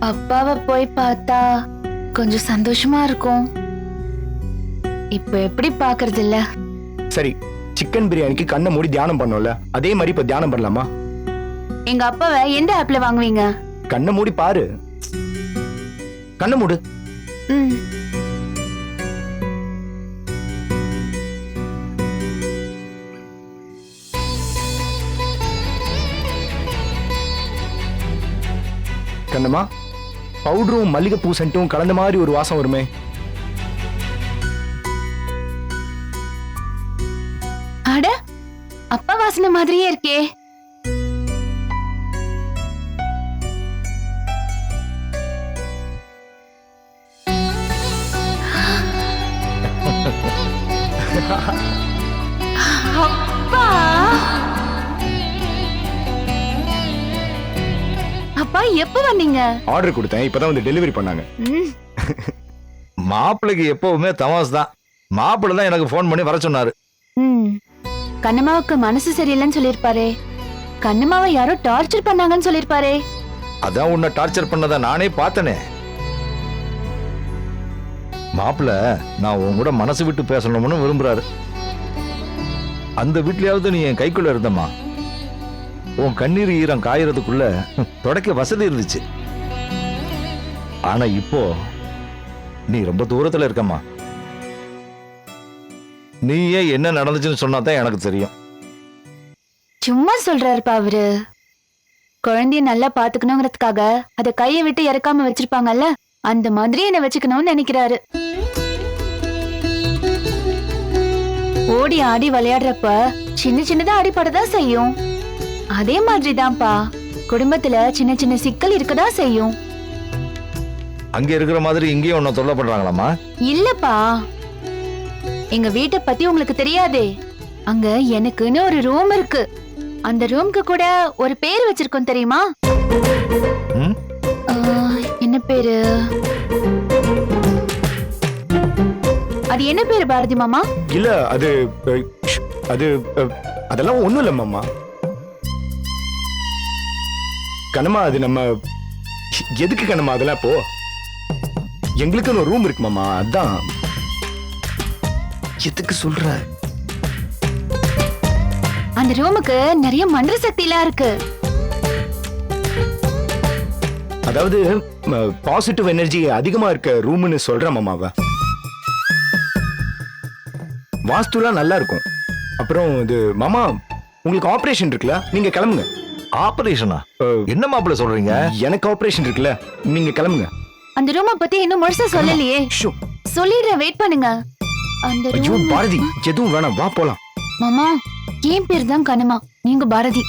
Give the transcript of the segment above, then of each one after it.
அப்பாவை போய் பார்த்தா கொஞ்சம் சந்தோஷமா இருக்கும். இப்ப எப்படி பாக்குறது இல்ல? சரி, சிக்கன் பிரியாணிக்கு கண்ணை மூடி தியானம் பண்ணோம்ல, அதே மாதிரி இப்ப தியானம் பண்ணலாமா? எங்க அப்பாவை எந்த ஆப்ல வாங்குவீங்க? கண்ணை மூடி பாரு. கண்ணை மூடு. ம். கண்ணம்மா, பவுடரும் மல்லிகைப்பூ சென்ட்டும் கலந்த மாதிரி ஒரு வாசம் வருமே. அட, அப்பா வாசனை மாதிரியே இருக்கே. அப்பா, அப்பா எப்ப வந்தீங்க? ஆர்டர் கொடுத்தேன், இப்பதான் வந்து டெலிவரி பண்ணாங்க. மாப்பிள்ளைக்கு எப்பவுமே தமாஸ் தான். மாப்பிள்ளை தான் எனக்கு போன் பண்ணி வர சொன்னாரு. கண்ணம்மாவுக்கு மனசு சரியில்லைன்னு சொல்லிருப்பாரே. கண்ணம்மாவை யாரோ டார்ச்சர் பண்ணாங்கன்னு சொல்லிருப்பாரே. அதான் உன்னை டார்ச்சர் பண்ணதை நானே பார்த்தனே. மாப்பிள்ளை நான் உன் கூட மனசு விட்டு பேசணும்னு விரும்புறாரு. அந்த வீட்லயாவது நீ என் கைக்குள்ள இருந்தம்மா. உன் கண்ணீர் ஈரம் காயறதுக்குள்ள தொடக்க வசதி இருந்துச்சு. ஆனா இப்போ நீ ரொம்ப தூரத்துல இருக்கம்மா. நீயே என்ன நடந்துச்சுன்னு சொன்னாதான் எனக்கு தெரியும். சும்மா சொல்றாருப்பா அவரு. குழந்தைய நல்லா பாத்துக்கணுங்கிறதுக்காக அத கையை விட்டு இறக்காம வச்சிருப்பாங்கல்ல, அந்த மாதிரி என்ன வச்சுக்கணும்னு நினைக்கிறாரு. ஓடி ஆடி விளையாடுறப்ப சின்ன சின்னதா அடிபடதான் செய்யும். அதே மாதிரிதான்ப்பா குடும்பத்துல சின்ன சின்ன சிக்கல் இருக்கதான் செய்யும். அங்க இருக்கிற மாதிரி இங்கேயும் உன்னை தொல்லை பண்றாங்களாமா? இல்லப்பா, எங்க வீட்டை பத்தி உங்களுக்கு தெரியாதே. அங்க எனக்குன்னு ஒரு ரூம் இருக்கு. அந்த ரூம்க்கு கூட ஒரு பேர் வச்சிருக்கோம் தெரியுமா? என்ன பேரு? அது என்ன பேரு பாரதி மாமா? இல்ல அது அது அதெல்லாம் ஒண்ணும் இல்ல மாமா. கண்ணம்மா, அது நம்ம எதுக்கு கண்ணம்மா அதெல்லாம்? இப்போ எங்களுக்குன்னு ஒரு ரூம் இருக்கு மாமா, அதான். எதுக்கு சொல்ற? அந்த ரூமுக்கு நிறைய மந்திர சக்தி எல்லாம் இருக்கு. அதாவது பாசிட்டிவ் எனர்ஜி அதிகமா இருக்க ரூம்னு சொல்ற மாமாவ. வாஸ்துலாம் நல்லா இருக்கும். அப்புறம் இது மாமா, உங்களுக்கு ஆபரேஷன் இருக்குல்ல, நீங்க கிளம்புங்க. ஆபரேஷனா? என்ன மாப்பிள்ள சொல்றீங்க? எனக்கு ஆபரேஷன் இருக்குல்ல, நீங்க கிளம்புங்க. அந்த ரூமை பத்தி இன்னும் முழுசா சொல்லலையே. சொல்லிடுறேன், வெயிட் பண்ணுங்க. அந்த ஐயோ பாரதி, எதுவும் வேணாம், வா போலாம். மாமா, என் பேர் தான் கண்ணம்மா, நீங்க பாரதி.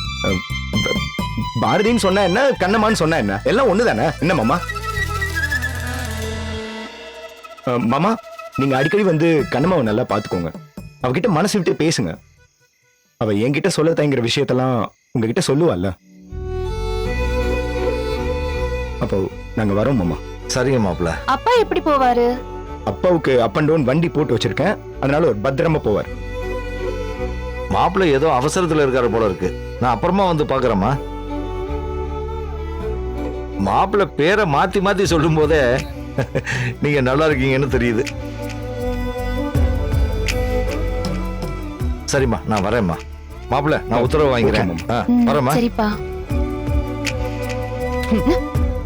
பாரதின்னு சொன்னா என்ன, கண்ணம்மான்னு சொன்னா என்ன, எல்லாம் ஒண்ணுதானே. என்ன மாமா? மாமா, நீங்க அடிக்கடி வந்து கண்ணம்மாவை நல்லா பாத்துக்கோங்க. அவகிட்ட மனசு விட்டு பேசுங்க. அவ என்கிட்ட சொல்ல தயங்குற விஷயத்தெல்லாம் உங்ககிட்ட சொல்லுவாள்ல. அப்போ நாங்க வரோம் மாமா. சரிங்க மாப்பிள்ள. அப்பா எப்படி போவாரு? அப்பாவுக்கு அப் அண்ட் டவுன் வண்டி போட்டு வச்சிருக்கேன், அதனால ஒரு பத்திரமா போவார். மாப்பிள்ள ஏதோ அவசரத்துல இருக்காரு போல இருக்கு. நான் அப்புறமா வந்து பாக்குறேம்மா. மாப்பிள்ள பேரை மாத்தி மாத்தி சொல்லும் போதே நீங்க நல்லா இருக்கீங்கன்னு தெரியுது. சரிம்மா, நான் வரேம்மா. மாப்பிள்ள, நான் உத்தரவு வாங்கிக்கிறேன். வரேம்மா. சரிப்பா.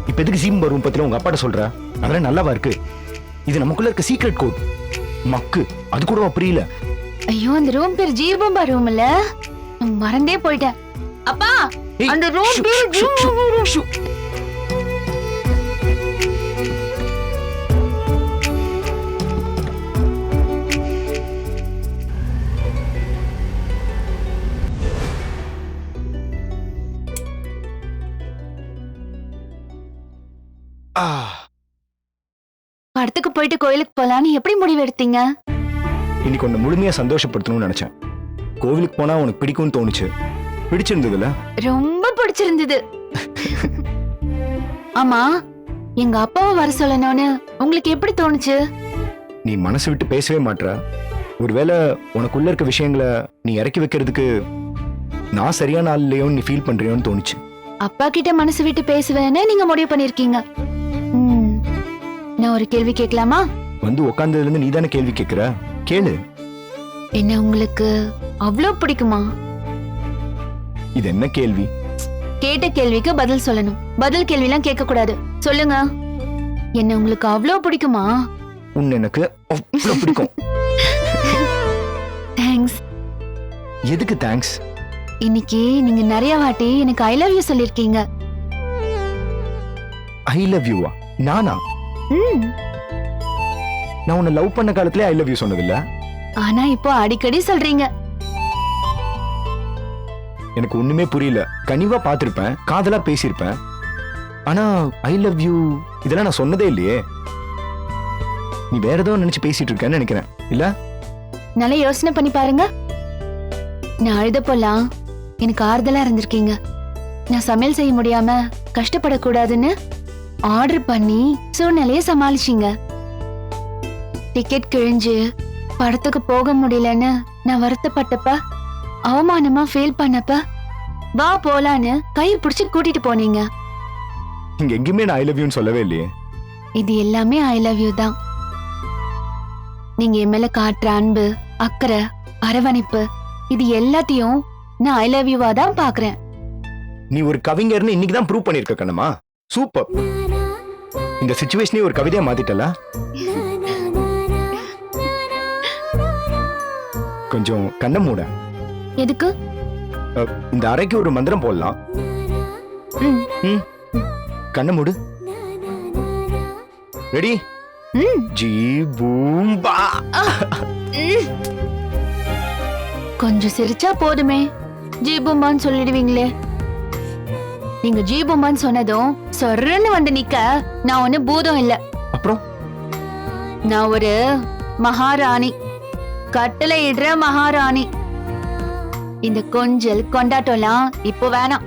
இப்ப எதுக்கு சீம் ரூம் பத்தில உங்க அப்பாட்ட சொல்ற? அதெல்லாம் நல்லாவா இருக்கு? இது நமக்குள்ள இருக்க சீக்ரெட் கோட். மக்கு அது கூட புரியல. ஐயோ, அந்த ரூம் பேர் ஜீவம்பா ரூம் இல்ல, மறந்தே போயிட்டேன். அப்பா, அந்த ரூம் பேர் ஜீவம்பா ரூம். படத்துக்கு போயிட்டு கோயிலுக்கு போலான்னு எப்படி முடிவு எடுத்தீங்க? இன்னைக்கு உன்னை முழுமையா சந்தோஷப்படுத்தணும்னு நினைச்சேன். கோவிலுக்கு போனா உனக்கு பிடிக்கும்னு தோணுச்சு. பிடிச்சிருந்ததுல? ரொம்ப பிடிச்சிருந்தது. ஆமா, எங்க அப்பாவை வர சொல்லணும்னு உங்களுக்கு எப்படி தோணுச்சு? நீ மனசு விட்டு பேசவே மாட்ற. ஒருவேளை உனக்குள்ள இருக்க விஷயங்களை நீ இறக்கி வைக்கிறதுக்கு நான் சரியான ஆள் இல்லையோன்னு நீ ஃபீல் பண்றியோன்னு தோணுச்சு. அப்பா கிட்ட மனசு விட்டு பேசுவேன்னு நீங்க முடிவு பண்ணிருக்கீங்க. நான் ஒரு கேள்வி கேட்கலாமா? வந்து உட்கார்ந்ததுல இருந்து நீ தானே கேள்வி கேட்கிற, கேளு. என்ன உங்களுக்கு அவ்வளோ பிடிக்குமா? இது என்ன கேள்வி? கேட்ட கேள்விக்கு பதில் சொல்லணும். பதில் கேள்விலாம் கேட்க கூடாது. சொல்லுங்க. என்ன உங்களுக்கு அவ்வளோ பிடிக்குமா? உன்னை எனக்கு அவ்வளவு பிடிக்கும். தேங்க்ஸ். எதுக்கு தேங்க்ஸ்? இன்னைக்கு நீங்க நிறைய வாட்டி எனக்கு ஐ லவ் யூ சொல்லிருக்கீங்க. ஐ லவ் யூவா? நானா? ம். நான் உன்னை லவ் பண்ண காலத்திலே ஐ லவ் யூ சொன்னதில்ல. ஆனா இப்போ அடிக்கடி சொல்றீங்க. எனக்கு ஒண்ணுமே புரியல. கனிவா பார்த்திருப்பேன், காதலா பேசியிருப்பேன். ஆனா ஐ லவ் யூ இதெல்லாம் நான் சொன்னதே இல்லையே. நீ வேற ஏதோ நினைச்சு பேசிட்டு இருக்கேன்னு நினைக்கிறேன். இல்ல? நல்லா யோசனை பண்ணி பாருங்க. நான் அழுதப்போலாம் எனக்கு ஆறுதலா இருந்திருக்கீங்க. நான் சமையல் செய்ய முடியாம கஷ்டப்படக்கூடாதுன்னு ஆர்டர் பண்ணி சூழ்நிலைய சமாளிச்சீங்க. டிக்கெட் கிழிஞ்சு படத்துக்கு போக முடியலன்னு நான் வருத்தப்பட்டப்ப, அவமானமா ஃபீல் பண்ணப்ப வா போலான்னு கையை பிடிச்சு கூட்டிட்டு போனீங்க. இங்க எங்கேயுமே நான் ஐ லவ் யூன்னு சொல்லவே இல்லையே. இது எல்லாமே ஐ லவ் யூ தான். நீங்க என் மேல காட்டுற அன்பு, அக்கறை, அரவணைப்பு, இது எல்லாத்தையும் நான் ஐ லவ் யூவா தான் பாக்குறேன். நீ ஒரு கவிஞர்னு இன்னைக்கு தான் ப்ரூவ் பண்ணிருக்க கண்ணம்மா. சூப்பர். இந்த சிச்சுவேஷனே ஒரு கவிதையா மாத்திட்டல. கொஞ்சம் கண்ண மூட. எதுக்கு? இந்த அறைக்கு ஒரு மந்திரம் போடலாம். ம். ம். கண்ண மூடு. ரெடி? ம். ஜி பூம் பா. ம். கொஞ்சம் சிரிச்சா போதுமே ஜீபுமான்னு சொல்லிடுவீங்களே. நீங்க ஜீபுமான்னு சொன்னதும் சொர்றன்னு வந்து நிக்க நான் ஒண்ணு பூதம் இல்ல. அப்புறம் நான் ஒரு மகாராணி, கட்டளை இடுற மகாராணி. இந்த கொஞ்சல் கொண்டாட்டம்லாம் இப்போ வேணாம்.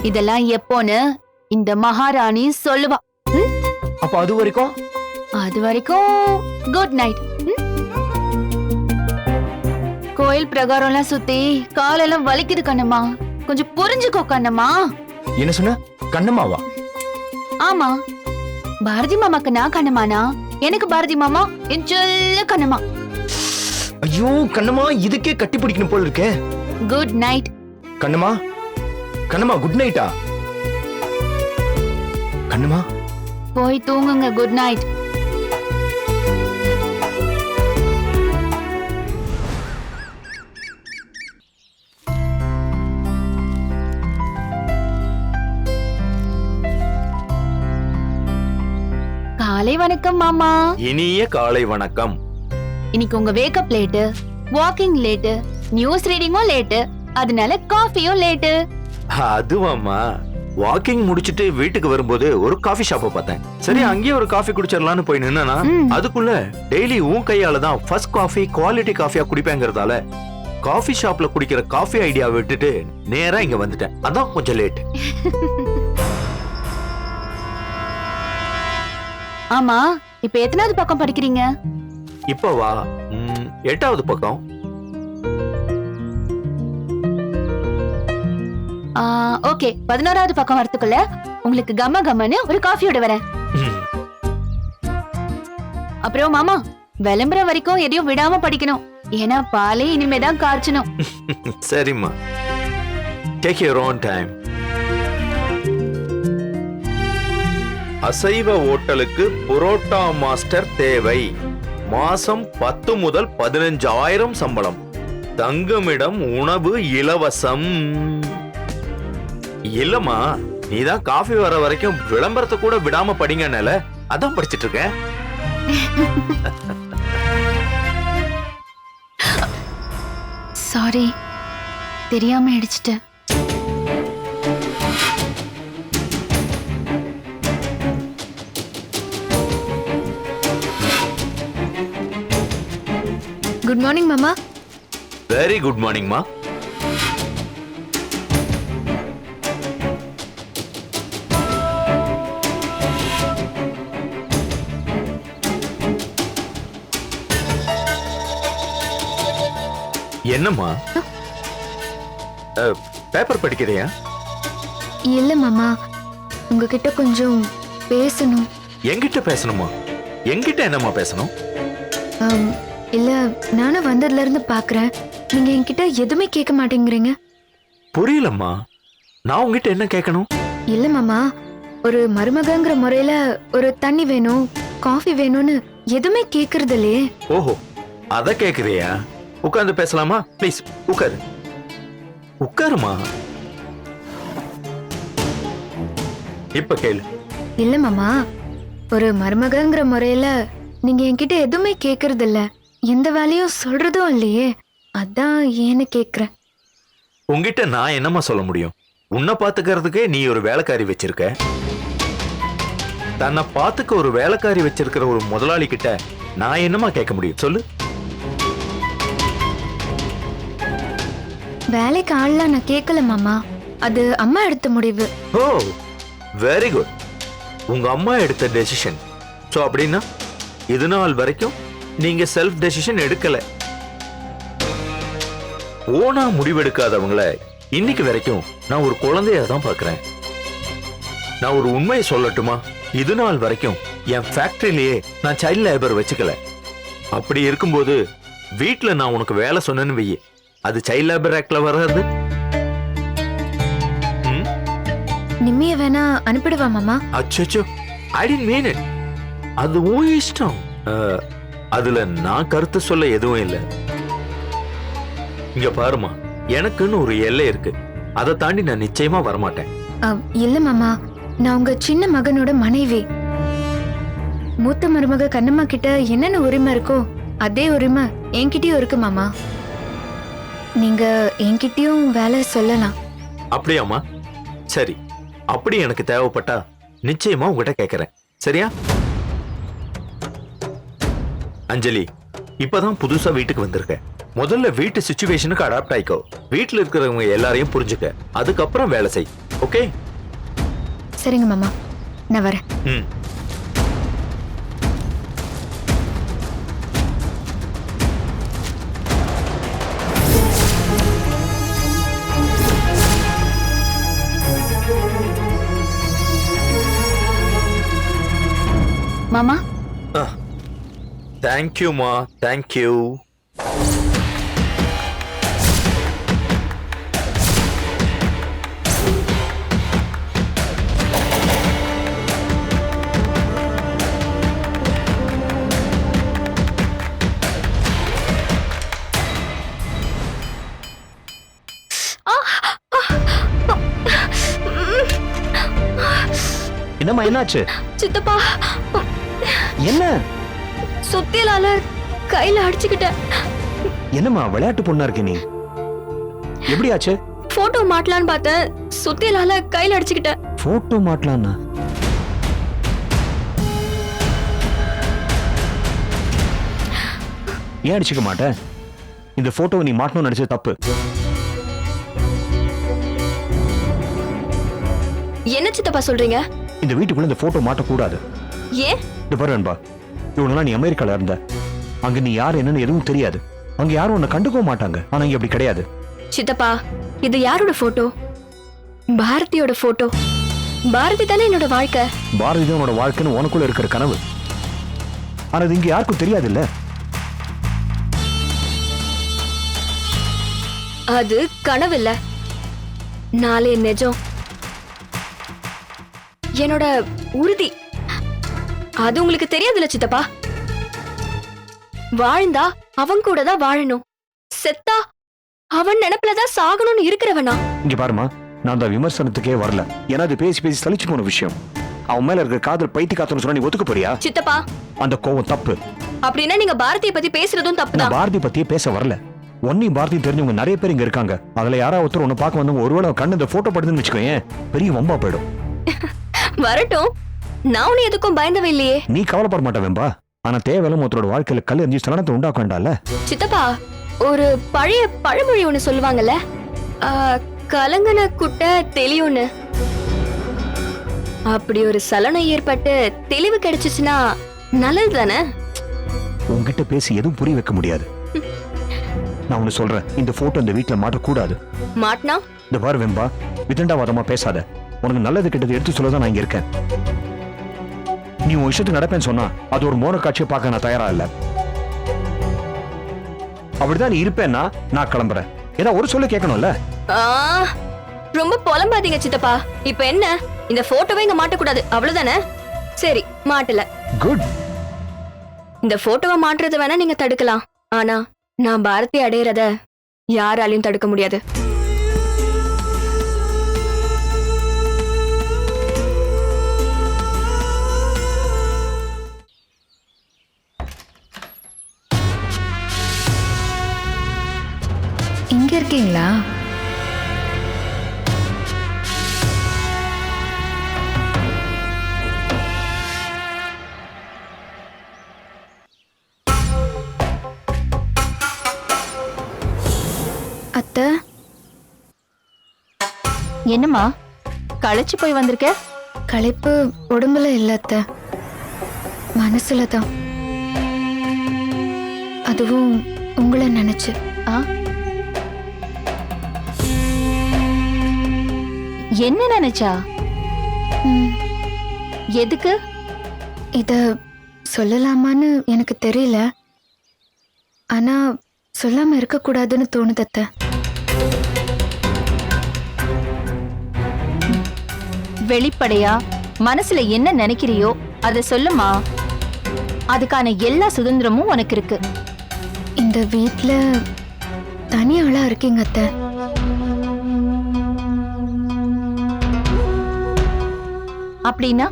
இதெல்லாம் எப்போன்னு இந்த மகாராணி சொல்லுவா. ம்? அப்ப அது வரைக்கும் அது வரைக்கும் குட் நைட். கோயில் பிரகாரம்லாம் சுத்தி காலெல்லாம் வலிக்குது கண்ணம்மா. கொஞ்சம் புரிஞ்சுக்கோ கண்ணம்மா. என்ன சொன்ன? கண்ணம்மாவா? ஆமா, பாரதி மாமாக்கு நான் கண்ணம்மானா எனக்கு பாரதி மாமா என் செல்ல கண்ணம்மா. ஐயோ கண்ணம்மா, இதுக்கே கட்டி பிடிக்கணும் போல இருக்கே. Good night Kannamma. Kannamma good நைட்டா? கண்ணம்மா போய் தூங்குங்க. Good night. காலை வணக்கம் மாமா. இனிய காலை வணக்கம். இன்னைக்கு உங்க wake up late, walking late, news ரீடிங்கும் லேட்டு, அதனால காஃபியும் லேட்டு. அதுவாமா, வாக்கிங் முடிச்சிட்டு வீட்டுக்கு வரும்போது ஒரு காஃபி ஷாப்பை பார்த்தேன். சரி அங்கேயே ஒரு காஃபி குடிச்சிடலாம்னு போய் நின்னா அதுக்குள்ள டெய்லி உன் கையால தான் ஃபர்ஸ்ட் காஃபி குவாலிட்டி காஃபியா குடிப்பேங்கிறதால காஃபி ஷாப்ல குடிக்கிற காஃபி ஐடியா விட்டுட்டு நேரா இங்க வந்துட்டேன். அதான் கொஞ்சம் லேட். ஆமா, இப்ப எத்தனாவது பக்கம் படிக்கிறீங்க? இப்ப வா, 8வது பக்கம். ஓகே, 11வது பக்கம் வரதுக்குள்ள உங்களுக்கு கம்ம கம்மன்னு ஒரு காஃபியோட வரேன். ம், அப்புறம் மாமா, விளம்பரம் வரைக்கும் எதையும் விடாம படிக்கணும். ஏன்னா பாலே இனிமேதான் காய்ச்சணும். சரிம்மா. Take your own time. அசைவ ஓட்டலுக்கு புரோட்டா மாஸ்டர் தேவை. மாசம் 10 முதல் 15,000 சம்பளம். தங்குமிடம் உணவு இலவசம். இல்லம்மா, நீதான் காஃபி வர வரைக்கும் விளம்பரத்தை கூட விடாம படிங்கனால அதான் படிச்சிட்டு இருக்கேன். சாரி, தெரியாம அடிச்சிட்டேன். குட் மார்னிங் மாமா. வெரி குட் மார்னிங்மா. என்னம்மா, பேப்பர் படிக்கிறியா? இல்ல மாமா, உங்ககிட்ட கொஞ்சம் பேசணும். என்கிட்ட பேசணுமா? என்கிட்ட என்னம்மா பேசணும்? இல்ல நானும் வந்ததுல இருந்து பாக்குறேன், நீங்க என்கிட்ட எதுவுமே கேட்க மாட்டேங்கிறீங்க. புரியலம்மா. நான் உங்ககிட்ட என்ன கேட்கணும்? இல்ல மாமா, ஒரு மருமகங்கிற முறையில ஒரு தண்ணி வேணும், காஃபி வேணும்னு எதுவுமே கேக்குறது இல்லையே. ஓஹோ, அத கேக்குறியா? உட்கார்ந்து பேசலாமா? ப்ளீஸ் உட்காரு. உட்காருமா. இப்ப கேளு. இல்ல மாமா, ஒரு மருமகங்கிற முறையில நீங்க என்கிட்ட எதுவுமே கேக்குறது இல்ல, எந்த வேலையும் சொல்றதும் இல்லையே, அதான் ஏன்னு கேக்குறேன். உங்ககிட்ட நான் என்னம்மா சொல்ல முடியும்? உன்னை பாத்துக்கிறதுக்கே நீ ஒரு வேலைக்காரி வச்சிருக்க. தன்னை பாத்துக்க ஒரு வேலைக்காரி வச்சிருக்கிற ஒரு முதலாளி கிட்ட நான் என்னமா கேட்க முடியும் சொல்லு? வேலைக்கு ஆள்லாம் நான் கேட்கல மாமா, அது அம்மா எடுத்த முடிவு. ஓ, வெரி குட். உங்க அம்மா எடுத்த டெசிஷன். சோ அப்படின்னா இது நாள் வரைக்கும் நீங்க செல்ஃப் டெசிஷன் எடுக்கல. ஓனா முடிவெடுக்காதவங்கள இன்னைக்கு வரைக்கும் நான் ஒரு குழந்தையா தான் பாக்குறேன். நான் ஒரு உண்மையை சொல்லட்டுமா? இது நாள் வரைக்கும் என் ஃபேக்டரியிலேயே நான் சைல்ட் லேபர் வச்சுக்கல. அப்படி இருக்கும்போது வீட்டுல நான் உனக்கு வேலை சொன்னேன்னு வெய்ய, அது சைல்ட் லேபர் ஆக்ட்ல வராது. நிம்மிய வேணா அனுப்பிடுவா மாமா? அச்சோ, ஐ டிடன்ட் மீன் இட். அது உன் இஷ்டம். அதுல நான் கருத்து சொல்ல எதுவும் இல்லை. இங்க பாருமா, எனக்குன்னு ஒரு எல்லை இருக்கு. அதை தாண்டி நான் நிச்சயமா வரமாட்டேன். இல்ல மாமா, நான் உங்க சின்ன மகனோட மனைவி. மூத்த மருமக கண்ணம்மா கிட்ட என்னென்ன உரிமை இருக்கோ அதே உரிமை என்கிட்டயும் இருக்கு மாமா. நீங்க என்கிட்டயும் வேலை சொல்லலாம். அப்படியாமா? சரி, அப்படி எனக்கு தேவைப்பட்டா நிச்சயமா உங்ககிட்ட கேட்கறேன். சரியா? அஞ்சலி, இப்பதான் புதுசா வீட்டுக்கு வந்திருக்க. முதல்ல வீட்டு சிச்சுவேஷனுக்கு அடாப்ட் ஆயிக்கோ. வீட்டுல இருக்கிறவங்க எல்லாரையும் புரிஞ்சுக்க, அதுக்கப்புறம் வேலை செய். ஓகே? சரிங்க மாமா, நான் வரேன். மாமா, தேங்க்யூமா, தேங்க்யூ. என்னம்மா, என்னாச்சு? சித்தப்பா, என்ன? சுத்தியலால கையில அடிச்சுக்கிட்டேன். என்னம்மா விளையாட்டு பொண்ணா இருக்க நீ? எப்படி ஆச்சு? போட்டோ மாட்டலான்னு பார்த்தேன், சுத்தியலால கையில அடிச்சுக்கிட்டேன். போட்டோ மாட்டலான்னா? ஏன் அடிச்சுக்க மாட்டேன்? இந்த போட்டோவை நீ மாட்டணும்னு நினைச்சது தப்பு. என்ன சித்தப்பா சொல்றீங்க? இந்த வீட்டுக்குள்ள இந்த போட்டோ மாட்டக்கூடாது. ஏன்? இது பாரு அன்பா, இவ்வளவு நீ அமெரிக்கால இருந்த, அங்க நீ யார் என்னன்னு எதுவும் தெரியாது. அங்க யாரும் உன்னை கண்டுக்கவும் மாட்டாங்க. ஆனா இங்க அப்படி கிடையாது. சித்தப்பா, இது யாரோட போட்டோ? பாரதியோட போட்டோ. பாரதி தானே என்னோட வாழ்க்கை. பாரதி தான் உன்னோட வாழ்க்கைன்னு உனக்குள்ள இருக்கிற கனவு. ஆனா இது இங்க யாருக்கும் தெரியாது இல்ல? அது கனவு இல்ல, நாளே நிஜம். என்னோட உறுதி. அது உங்களுக்கு தெரியாதுல்ல சித்தப்பா. வாழ்ந்தா அவன் கூட தான் வாழணும், செத்தா அவன் நினைப்புலதான் சாகணும்னு இருக்கிறவனா? இங்க பாருமா, நான் அந்த விமர்சனத்துக்கே வரல. ஏன்னா அது பேசி பேசி சலிச்சு போன விஷயம். அவன் மேல இருக்கிற காதல் பைத்தி காத்தன்னு சொன்னா நீ ஒத்துக்க போறியா? சித்தப்பா, அந்த கோவம் தப்பு. அப்படின்னா நீங்க பாரதியை பத்தி பேசுறதும் தப்புதான். பாரதி பத்தியே பேச வரல. ஒன்னையும் பாரதி தெரிஞ்சவங்க நிறைய பேர் இங்க இருக்காங்க. அதுல யாராவது ஒருத்தர் உன்னை பார்க்க வந்தவங்க ஒருவேளை கண்ணு இந்த போட்டோ படுதுன்னு வச்சுக்கோயேன், பெரிய வம்பா போயிடும். வரட்டும், நான் உன்னை எதுக்கும் பயந்தவே இல்லையே. நீ கவலைப்பட மாட்ட வெம்பா. ஆனா தேவையில்ல ஒருத்தரோட வாழ்க்கையில கல் எரிஞ்சு சலனத்தை உண்டாக்க வேண்டாம்ல? சித்தப்பா, ஒரு பழைய பழமொழி ஒண்ணு சொல்லுவாங்கல்ல, கலங்கன குட்டை தெளிவுன்னு. அப்படி ஒரு சலனம் ஏற்பட்டு தெளிவு கிடைச்சிச்சுன்னா நல்லது தானே? உன்கிட்ட பேசி எதுவும் புரிய வைக்க முடியாது. நான் ஒண்ணு சொல்றேன், இந்த போட்டோ இந்த வீட்டுல மாட்டக்கூடாது. மாட்டினா? இந்த பாரு வெம்பா, விதண்டாவாதமா பேசாத. உனக்கு நல்லது கெட்டது எடுத்து சொல்லதான் நான் இங்க இருக்கேன். நீ உன் இஷ்டத்துக்கு நடப்பேன்னு சொன்னா அது ஒரு மோன காட்சியை பார்க்க நான் தயாரா இல்ல. அப்படிதான் நீ இருப்பேன்னா நான் கிளம்புறேன். ஏதாவது ஒரு சொல்ல கேட்கணும்ல. ரொம்ப புலம்பாதீங்க சித்தப்பா. இப்ப என்ன, இந்த போட்டோவை இங்க மாட்டக்கூடாது அவ்வளவுதானே? சரி, மாட்டல. குட். இந்த போட்டோவை மாட்டுறத வேணா நீங்க தடுக்கலாம், ஆனா நான் பாரதி அடையறத யாராலையும் தடுக்க முடியாது. இங்க இருக்கீங்களா? அத்தை, என்னம்மா களைச்சு போய் வந்திருக்க? களைப்பு உடம்புல இல்ல அத்தை, மனசுல தான். அதுவும் உங்களை நினைச்சு. என்ன நினைச்சா? ம், எதுக்கு? இத சொல்லலாமான்னு எனக்கு தெரியல, ஆனா சொல்லாம இருக்க கூடாதுன்னு தோணுது அத்தை. வெளிப்படையா மனசுல என்ன நினைக்கிறியோ அத சொல்லுமா. அதுக்கான எல்லா சுதந்திரமும் உனக்கு இருக்கு. இந்த வீட்ல தனி ஆளா இருக்கீங்க அத்தை. அப்படின்னா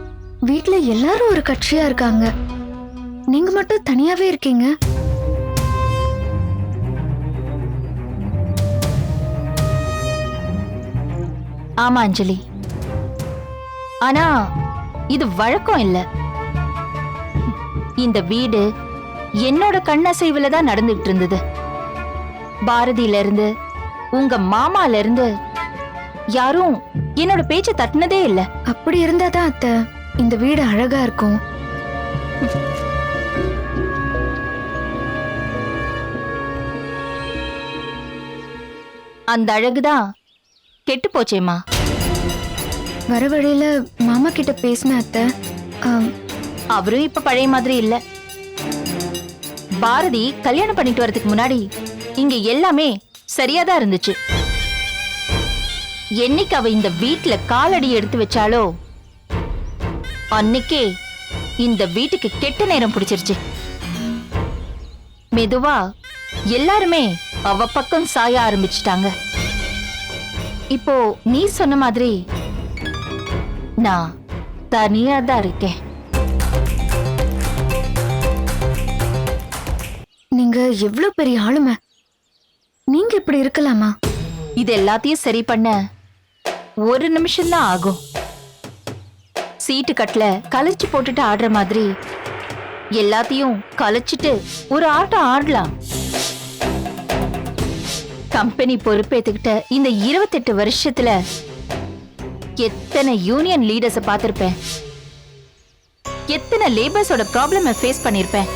வீட்ல எல்லாரும் ஒரு கட்சியா இருக்காங்க, நீங்க மட்டும் தனியாவே இருக்கீங்க. ஆமா அஞ்சலி, ஆனா இது வழக்கம் இல்ல. இந்த வீடு என்னோட கண்ணசைவுல தான் நடந்துட்டு இருந்தது. பாரதியில இருந்து உங்க மாமால இருந்து யாரும் என்னோட பேச்ச தட்டினதே இல்ல. அப்படி இருந்தாதான் அத்தை இந்த வீடு அழகா இருக்கும். அந்த அழகுதான் கெட்டு போச்சேம்மா. வர வழியில மாமா கிட்ட பேசின அத்தை. அவரும் இப்ப பழைய மாதிரி இல்ல. பாரதி கல்யாணம் பண்ணிட்டு வரதுக்கு முன்னாடி இங்க எல்லாமே சரியாதான் இருந்துச்சு. என்னைக்கு அவ இந்த வீட்ல காலடி எடுத்து வச்சாலோ அன்னைக்கே இந்த வீட்டுக்கு கெட்ட நேரம் பிடிச்சிருச்சு. மெதுவா எல்லாருமே அவ பக்கம் சாய ஆரம்பிச்சிட்டாங்க. இப்போ நீ சொன்ன மாதிரி நான் தனியா தான் இருக்கேன். நீங்க எவ்வளவு பெரிய ஆளுமை, நீங்க இப்படி இருக்கலாமா? இது எல்லாத்தையும் சரி பண்ண ஒரு நிமிஷம் தான் ஆகும். சீட்டு கட்டல கலைச்சு போட்டுட்டு ஆடுற மாதிரி எல்லாத்தையும் கலைச்சிட்டு ஒரு ஆட்டம் ஆடலாம். கம்பெனி பொறுப்பேத்துக்கிட்ட இந்த 28 வருஷத்துல எத்தனை யூனியன் லீடர்ஸ பார்த்திருப்பேன், எத்தனை லேபர்ஸோட ப்ராப்ளம் ஃபேஸ் பண்ணிருப்பேன்.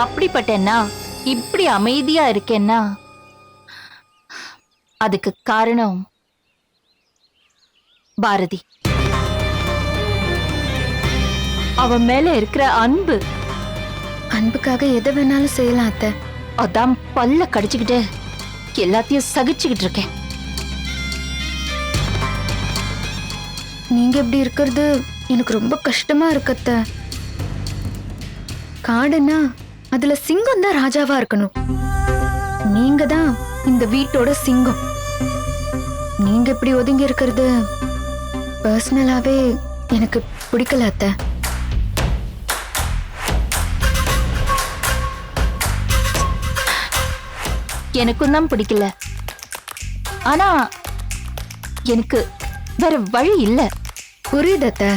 அப்படிப்பட்டேன்னா இப்படி அமைதியா இருக்கேன்னா அதுக்கு காரணம் பாரதி. அவ மேல இருக்கிற அன்பு. அன்புக்காக எதை வேணாலும் செய்யலாம் அத்தை. அதான் பல்ல கடிச்சுக்கிட்டு எல்லாத்தையும் சகிச்சுக்கிட்டு இருக்கேன். நீங்க இப்படி இருக்கிறது எனக்கு ரொம்ப கஷ்டமா இருக்கு அத்தை. காடுன்னா அதுல சிங்கம் தான் ராஜாவா இருக்கணும். நீங்க தான் இந்த வீட்டோட சிங்கம். நீங்க இப்படி ஒதுங்கி இருக்கிறது பர்சனலாவே எனக்கு பிடிக்கல அத்தை. எனக்கும் தான் பிடிக்கல. ஆனா எனக்கு வேற வழி இல்ல. புரியுது அத்தை.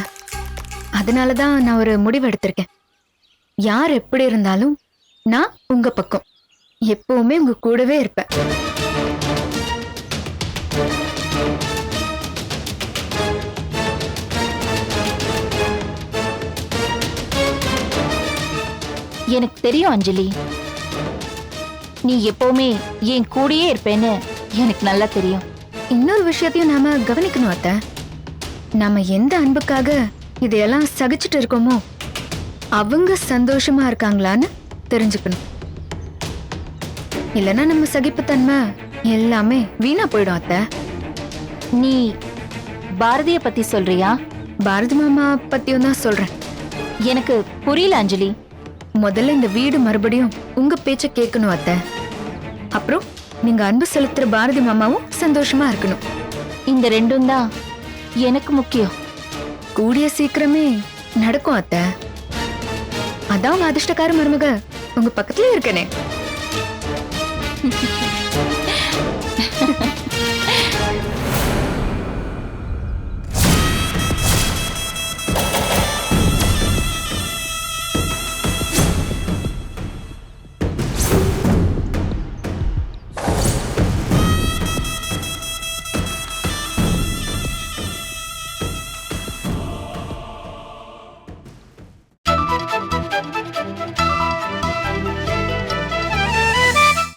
அதனாலதான் நான் ஒரு முடிவு எடுத்திருக்கேன். யார் எப்படி இருந்தாலும் நான் உங்க பக்கம் எப்பவுமே உங்க கூடவே இருப்பேன். எனக்கு தெரியும் அஞ்சலி, நீ எப்பவுமே என் கூடயே இருப்பேன்னு எனக்கு நல்லா தெரியும். இன்னொரு விஷயத்தையும் நாம கவனிக்கணும் அத்தை. நாம எந்த அன்புக்காக இதையெல்லாம் சகிச்சுட்டு இருக்கோமோ அவங்க சந்தோஷமா இருக்காங்களான்னு தெரிஞ்சுக்கணும். இல்லைன்னா நம்ம சகிப்புத்தன்மை எல்லாமே வீணா போயிடும் அத்தை. நீ பாரதிய பத்தி சொல்றியா? பாரதி மாமா பத்தியும் தான் சொல்றேன். எனக்கு புரியல அஞ்சலி. முதல்ல இந்த வீடு மறுபடியும் உங்க பேச்ச கேட்கணும் அத்தை. அப்புறம் நீங்க அன்பு செலுத்துற பாரதி மாமாவும் சந்தோஷமா இருக்கணும். இந்த ரெண்டும் தான் எனக்கு முக்கியம். கூடிய சீக்கிரமே நடக்கும் அத்தை. அதான் உங்க அதிர்ஷ்டக்கார மருமக உங்க பக்கத்துல இருக்கனே.